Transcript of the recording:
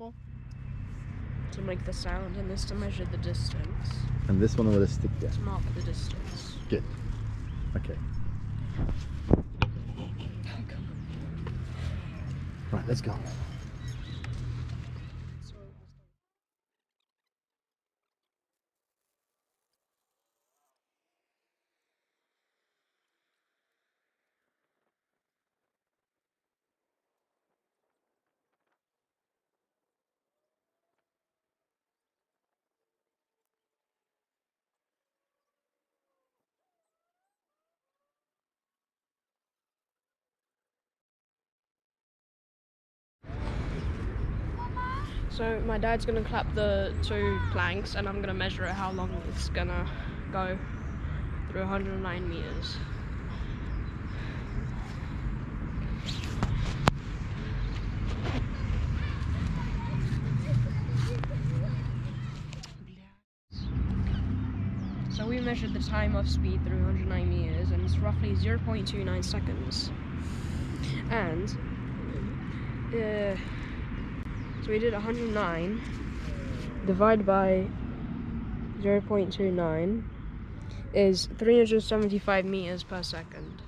circle to make the sound, and this to measure the distance. And this one with a stick there. To mark the distance. Good. Okay. Right, let's go. So my dad's gonna clap the 2 planks, and I'm gonna measure it how long it's gonna go through 109 meters. So we measured the time of speed through 109 meters, and it's roughly 0.29 seconds. And so we did 109 divided by 0.29 is 375 meters per second.